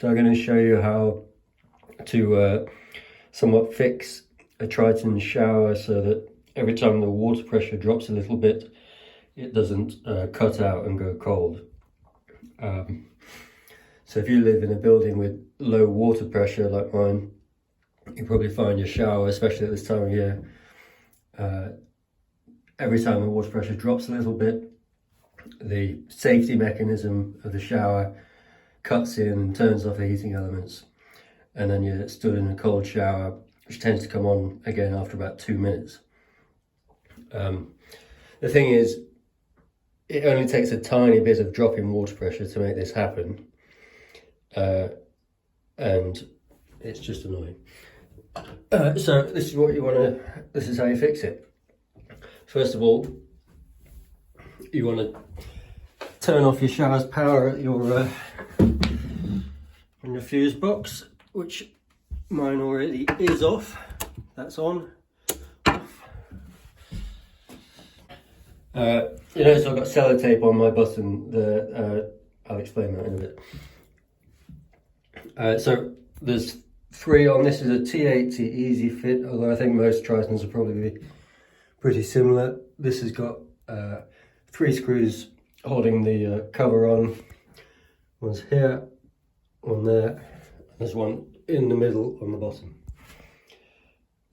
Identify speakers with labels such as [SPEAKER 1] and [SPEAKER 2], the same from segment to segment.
[SPEAKER 1] So I'm going to show you how to somewhat fix a Triton shower so that every time the water pressure drops a little bit, it doesn't cut out and go cold. So if you live in a building with low water pressure like mine, you probably find your shower, especially at this time of year, every time the water pressure drops a little bit, the safety mechanism of the shower cuts in and turns off the heating elements, and then you're stood in a cold shower, which tends to come on again after about 2 minutes. The thing is, it only takes a tiny bit of drop in water pressure to make this happen, and it's just annoying. So this is what you want to, this is how you fix it. First of all, you want to turn off your shower's power at your on your fuse box, which mine already is off. That's on. You notice I've got sellotape on my button. I'll explain that in a bit. So there's 3 on. This is a T80 Easy Fit, although I think most Tritons will probably be pretty similar. This has got 3 screws holding the cover on. One's here, one there, and there's one in the middle on the bottom.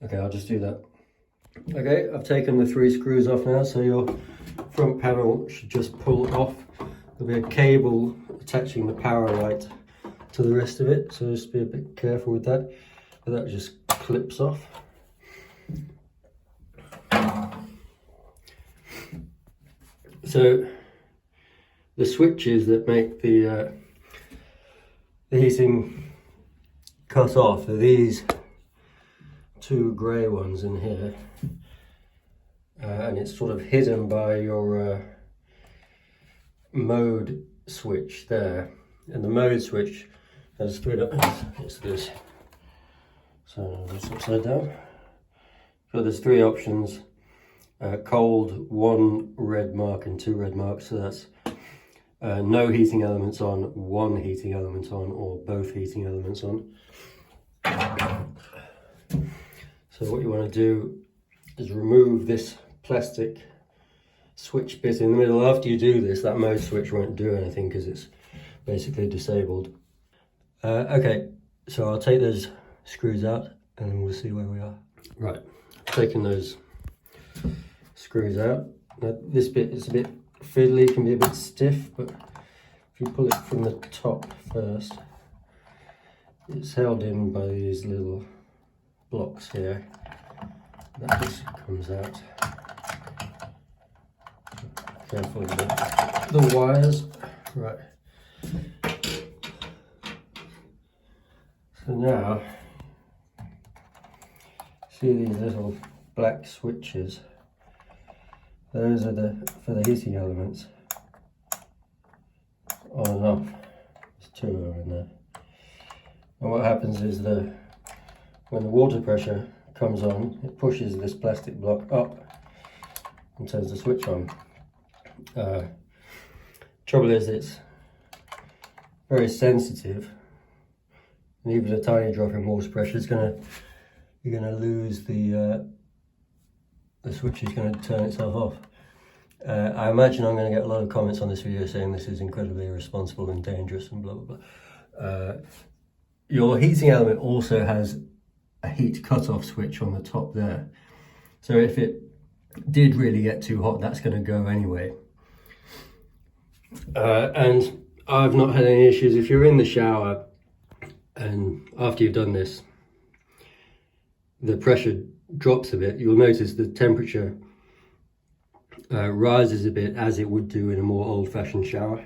[SPEAKER 1] Okay, I'll just do that. Okay, I've taken the 3 screws off now, so your front panel should just pull off. There'll be a cable attaching the power light to the rest of it, so just be a bit careful with that. But that just clips off. So the switches that make the heating cut off are these 2 grey ones in here, and it's sort of hidden by your mode switch there. And the mode switch has split up. It's this. So it's upside down. So there's 3 options: cold, 1 red mark, and 2 red marks. So that's no heating elements on, 1 heating element on, or both heating elements on. So what you want to do is remove this plastic switch bit in the middle. After you do this, that mode switch won't do anything because it's basically disabled. Okay, so I'll take those screws out and then we'll see where we are. Right, taking those screws out. Now, this bit is a bit fiddly, can be a bit stiff, but if you pull it from the top first, it's held in by these little blocks here. That just comes out. Careful with the wires. Right. So now, see these little black switches? Those are for the heating elements. On and off. There's 2 of them in there. And what happens is when the water pressure comes on, it pushes this plastic block up and turns the switch on. Trouble is, it's very sensitive, and even a tiny drop in water pressure is you're gonna lose the switch is going to turn itself off. I imagine I'm going to get a lot of comments on this video saying this is incredibly irresponsible and dangerous and blah blah blah. Your heating element also has a heat cut-off switch on the top there, so if it did really get too hot, that's going to go anyway. And I've not had any issues. If you're in the shower and after you've done this, the pressure drops a bit, you'll notice the temperature rises a bit, as it would do in a more old-fashioned shower.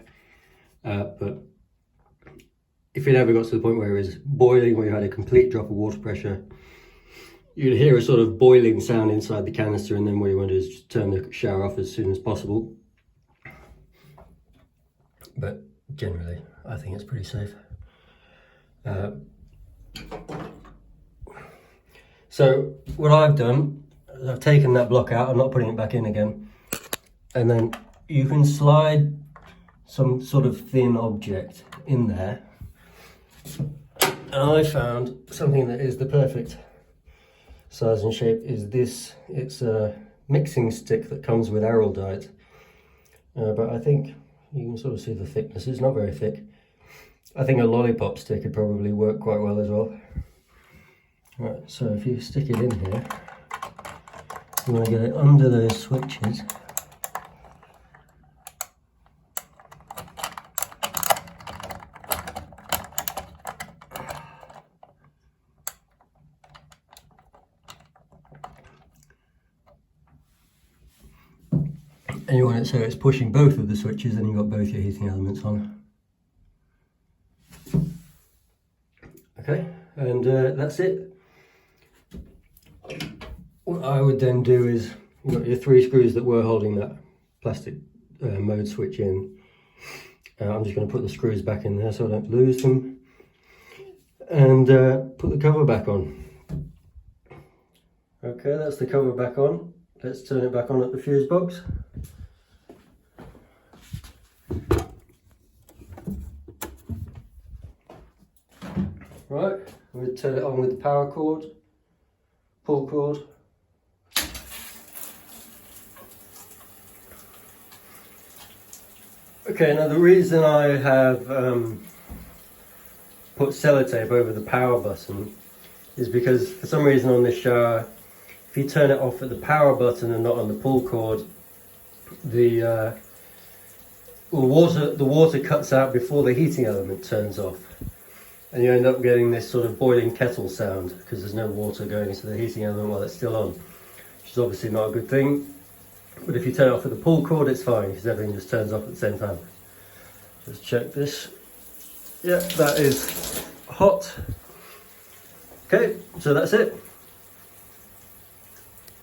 [SPEAKER 1] But if it ever got to the point where it was boiling, where you had a complete drop of water pressure, you'd hear a sort of boiling sound inside the canister, and then what you want to do is just turn the shower off as soon as possible. But generally, I think it's pretty safe. So what I've done is I've taken that block out. I'm not putting it back in again. And then you can slide some sort of thin object in there And I found something that is the perfect size and shape is this. It's a mixing stick that comes with araldite, but I think you can sort of see the thickness. It's not very thick. I think a lollipop stick would probably work quite well as well. Right, so if you stick it in here, you want to get it under those switches. And you want it so it's pushing both of the switches and you've got both your heating elements on. Okay, and that's it. What I would then do is, you've got your 3 screws that were holding that plastic mode switch in. I'm just going to put the screws back in there so I don't lose them. And put the cover back on. Okay, that's the cover back on. Let's turn it back on at the fuse box. Right, we'll turn it on with the power cord, pull cord. Okay, now the reason I have put sellotape over the power button is because for some reason on this shower, if you turn it off at the power button and not on the pull cord, the water cuts out before the heating element turns off. And you end up getting this sort of boiling kettle sound because there's no water going into the heating element while it's still on, which is obviously not a good thing. But if you turn it off with the pull cord, it's fine because everything just turns off at the same time. Let's check this. Yeah, that is hot. Okay, so that's it.